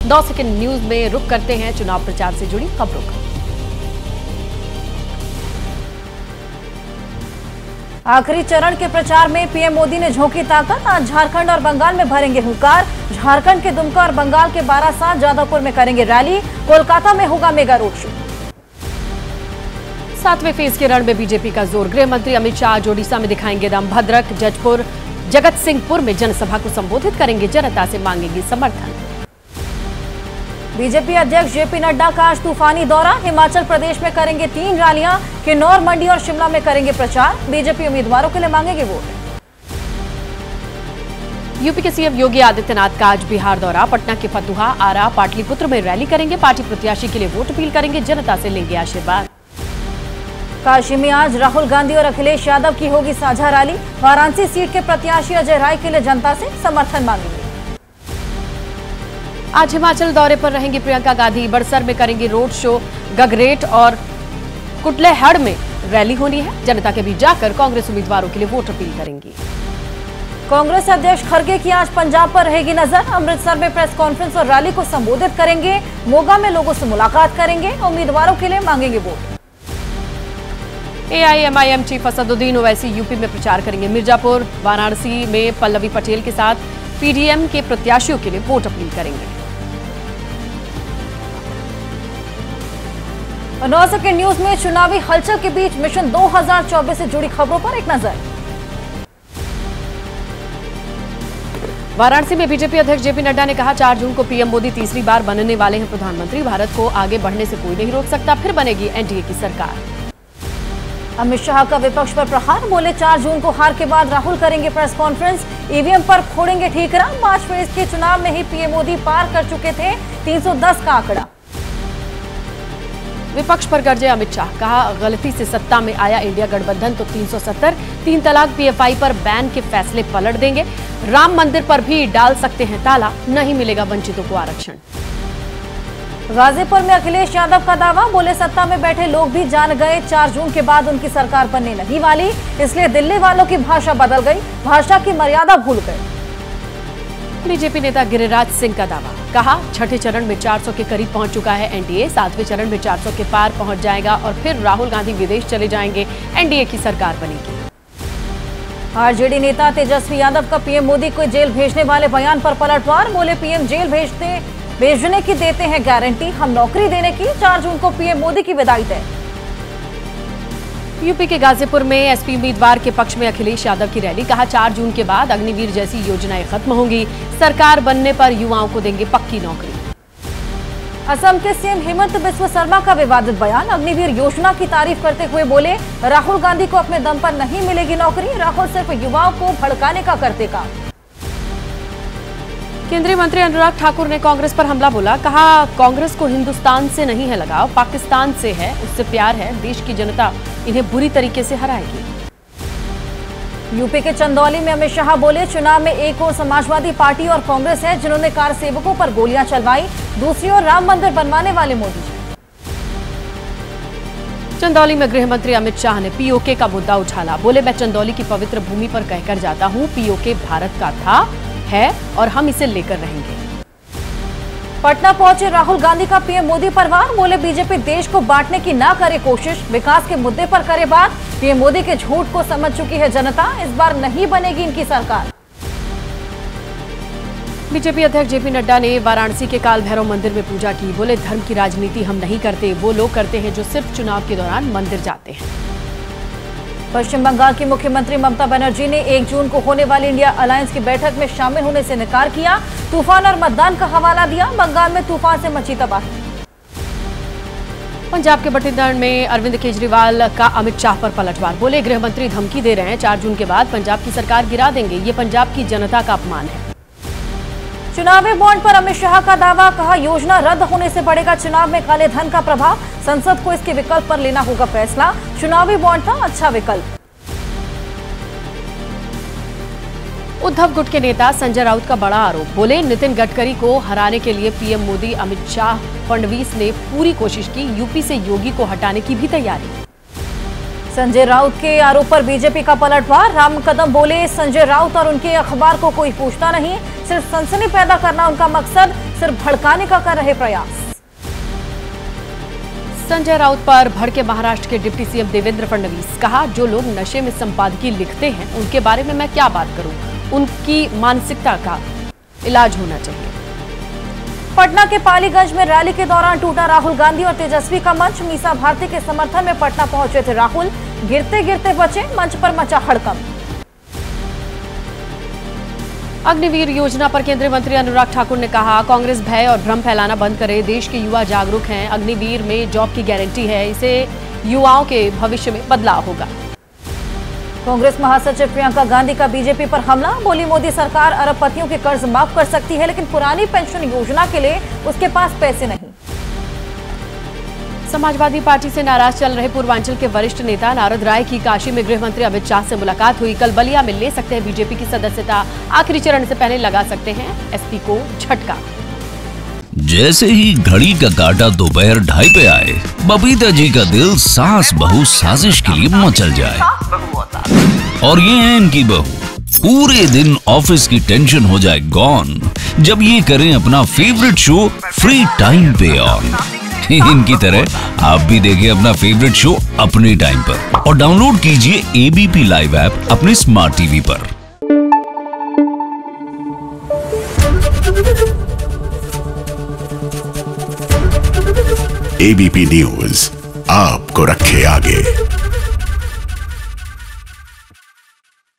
9 second news में रुक करते हैं चुनाव प्रचार से जुड़ी खबरों का। आखिरी चरण के प्रचार में पीएम मोदी ने झोंकी ताकत। आज झारखंड और बंगाल में भरेंगे हुंकार। झारखंड के दुमका और बंगाल के बारासात, जादवपुर में करेंगे रैली। कोलकाता में होगा मेगा रोड शो। 7वें फेज के रण में बीजेपी का जोर। गृह मंत्री अमित शाह आज ओडिशा में दिखाएंगे दम। भद्रक, जजपुर, जगत सिंहपुर में जनसभा को संबोधित करेंगे। जनता से मांगेंगे समर्थन। बीजेपी अध्यक्ष जेपी नड्डा का आज तूफानी दौरा। हिमाचल प्रदेश में करेंगे 3 रैलियां। किन्नौर, मंडी और शिमला में करेंगे प्रचार। बीजेपी उम्मीदवारों के लिए मांगेंगे वोट। यूपी के सीएम योगी आदित्यनाथ का आज बिहार दौरा। पटना के फतुहा, आरा, पाटलिपुत्र में रैली करेंगे। पार्टी प्रत्याशी के लिए वोट अपील करेंगे। जनता से लेंगे आशीर्वाद। काशी में आज राहुल गांधी और अखिलेश यादव की होगी साझा रैली। वाराणसी सीट के प्रत्याशी अजय राय के लिए जनता से समर्थन मांगेंगे। आज हिमाचल दौरे पर रहेंगी प्रियंका गांधी। बड़सर में करेंगी रोड शो। गगरेट और कुटलेहड़ में रैली होनी है। जनता के बीच जाकर कांग्रेस उम्मीदवारों के लिए वोट अपील करेंगी। कांग्रेस अध्यक्ष खड़गे की आज पंजाब पर रहेगी नजर। अमृतसर में प्रेस कॉन्फ्रेंस और रैली को संबोधित करेंगे। मोगा में लोगों से मुलाकात करेंगे। उम्मीदवारों के लिए मांगेंगे vote. AIMIM chief Asaduddin Owaisi UP में प्रचार करेंगे। मिर्जापुर, वाराणसी में पल्लवी पटेल के साथ पीडीएम के प्रत्याशियों के लिए वोट अपील करेंगे। 9 सेकंड न्यूज में चुनावी हलचल के बीच मिशन 2024 से जुड़ी खबरों पर एक नजर। वाराणसी में बीजेपी अध्यक्ष जेपी नड्डा ने कहा 4 जून को पीएम मोदी तीसरी बार बनने वाले हैं प्रधानमंत्री। भारत को आगे बढ़ने से कोई नहीं रोक सकता। फिर बनेगी एनडीए की सरकार। अमित शाह का विपक्ष पर प्रहार। बोले 4 जून को हार के बाद राहुल करेंगे प्रेस कॉन्फ्रेंस। ईवीएम पर फोड़ेंगे ठीकरा। 5 फेज के चुनाव में ही पीएम मोदी पार कर चुके थे 310 का आंकड़ा। विपक्ष पर गरजे अमित शाह। कहा गलती से सत्ता में आया इंडिया गठबंधन तो 370, 3 तलाक, पीएफआई पर बैन के फैसले पलट देंगे। राम मंदिर पर भी डाल सकते हैं ताला। नहीं मिलेगा वंचितों को आरक्षण। गाजीपुर में अखिलेश यादव का दावा। बोले सत्ता में बैठे लोग भी जान गए 4 जून के बाद उनकी सरकार बनने नहीं वाली, इसलिए दिल्ली वालों की भाषा बदल गई, भाषा की मर्यादा भूल गए। बीजेपी नेता गिरिराज सिंह का दावा। कहा छठे चरण में 400 के करीब पहुंच चुका है एनडीए। 7वें चरण में 400 के पार पहुंच जाएगा और फिर राहुल गांधी विदेश चले जाएंगे। एनडीए की सरकार बनेगी। आरजेडी नेता तेजस्वी यादव का पीएम मोदी को जेल भेजने वाले बयान पर पलटवार। बोले पीएम जेल भेजने की देते हैं गारंटी, हम नौकरी देने की। 4 जून को पीएम मोदी की विदाई तय। यूपी के गाजीपुर में एसपी उम्मीदवार के पक्ष में अखिलेश यादव की रैली। कहा 4 जून के बाद अग्निवीर जैसी योजनाएं खत्म होंगी। सरकार बनने पर युवाओं को देंगे पक्की नौकरी। असम के सीएम हेमंत बिस्वा शर्मा का विवादित बयान। अग्निवीर योजना की तारीफ करते हुए बोले राहुल गांधी को अपने दम पर नहीं मिलेगी नौकरी। राहुल सिर्फ युवाओं को भड़काने का करते काम। केंद्रीय मंत्री अनुराग ठाकुर ने कांग्रेस पर हमला बोला। कहा कांग्रेस को हिंदुस्तान से नहीं है लगाव, पाकिस्तान से है, उससे प्यार है। देश की जनता इन्हें बुरी तरीके से हराएगी। यूपी के चंदौली में अमित शाह बोले चुनाव में एक ओर समाजवादी पार्टी और कांग्रेस है जिन्होंने कार सेवकों पर गोलियां चलवाई, दूसरी ओर राम मंदिर बनवाने वाले मोदी जी। चंदौली में गृह मंत्री अमित शाह ने पीओके का मुद्दा उछाला। बोले मैं चंदौली की पवित्र भूमि पर कहकर जाता हूं, पीओके भारत का था, है और हम इसे लेकर रहेंगे। पटना पहुंचे राहुल गांधी का पीएम मोदी पर वार। बोले बीजेपी देश को बांटने की ना करे कोशिश, विकास के मुद्दे पर करे बात। पीएम मोदी के झूठ को समझ चुकी है जनता, इस बार नहीं बनेगी इनकी सरकार। बीजेपी अध्यक्ष जेपी नड्डा ने वाराणसी के काल भैरव मंदिर में पूजा की। बोले धर्म की राजनीति हम नहीं करते, वो लोग करते हैं जो सिर्फ चुनाव के दौरान मंदिर जाते हैं। पश्चिम बंगाल की मुख्यमंत्री ममता बनर्जी ने 1 जून को होने वाली इंडिया अलायंस की बैठक में शामिल होने से इनकार किया। तूफान और मतदान का हवाला दिया। बंगाल में तूफान से मची तबाही। पंजाब के बठिंडा में अरविंद केजरीवाल का अमित शाह पर पलटवार। बोले गृह मंत्री धमकी दे रहे हैं, 4 जून के बाद पंजाब की सरकार गिरा देंगे। ये पंजाब की जनता का अपमान है। चुनावी बॉन्ड पर अमित शाह का दावा। कहा योजना रद्द होने से बढ़ेगा चुनाव में काले धन का प्रभाव। संसद को इसके विकल्प पर लेना होगा फैसला। चुनावी बॉन्ड था अच्छा विकल्प। उद्धव गुट के नेता संजय राउत का बड़ा आरोप। बोले नितिन गडकरी को हराने के लिए पीएम मोदी, अमित शाह, फडणवीस ने पूरी कोशिश की। यूपी से योगी को हटाने की भी तैयारी। संजय राउत के आरोप पर बीजेपी का पलटवार। राम कदम बोले संजय राउत और उनके अखबार को कोई पूछता नहीं, सिर्फ सनसनी पैदा करना उनका मकसद। सिर्फ भड़काने का कर रहे प्रयास। संजय राउत पर भड़के महाराष्ट्र के डिप्टी सीएम देवेंद्र फडणवीस। कहा, जो लोग नशे में संपादकीय लिखते हैं उनके बारे में मैं क्या बात करूं, उनकी मानसिकता का इलाज होना चाहिए। पटना के पालीगंज में रैली के दौरान टूटा राहुल गांधी और तेजस्वी का मंच। मीसा भारती के समर्थन में पटना पहुंचे थे राहुल, गिरते गिरते बचे, मंच पर मचा हड़कंप। अग्निवीर योजना पर केंद्रीय मंत्री अनुराग ठाकुर ने कहा, कांग्रेस भय और भ्रम फैलाना बंद करे, देश के युवा जागरूक हैं, अग्निवीर में जॉब की गारंटी है, इससे युवाओं के भविष्य में बदलाव होगा। कांग्रेस महासचिव प्रियंका गांधी का बीजेपी पर हमला। बोली, मोदी सरकार अरबपतियों के कर्ज माफ कर सकती है, लेकिन पुरानी पेंशन योजना के लिए उसके पास पैसे नहीं। समाजवादी पार्टी से नाराज चल रहे पूर्वांचल के वरिष्ठ नेता नारद राय की काशी में गृह मंत्री अमित शाह से मुलाकात हुई। कल बलिया में ले सकते हैं बीजेपी की सदस्यता, आखिरी चरण से पहले लगा सकते हैं एसपी को झटका। जैसे ही घड़ी का काटा दोपहर 2:30 पे आए, बबीता जी का दिल सास बहू साजिश के लिए मचल जाए। और ये है इनकी बहू, पूरे दिन ऑफिस की टेंशन हो जाए गॉन जब ये करें अपना फेवरेट शो फ्री टाइम पे ऑन। इनकी तरह आप भी देखें अपना फेवरेट शो अपने टाइम पर और डाउनलोड कीजिए एबीपी लाइव ऐप अपने स्मार्ट टीवी पर। एबीपी न्यूज आपको रखे आगे।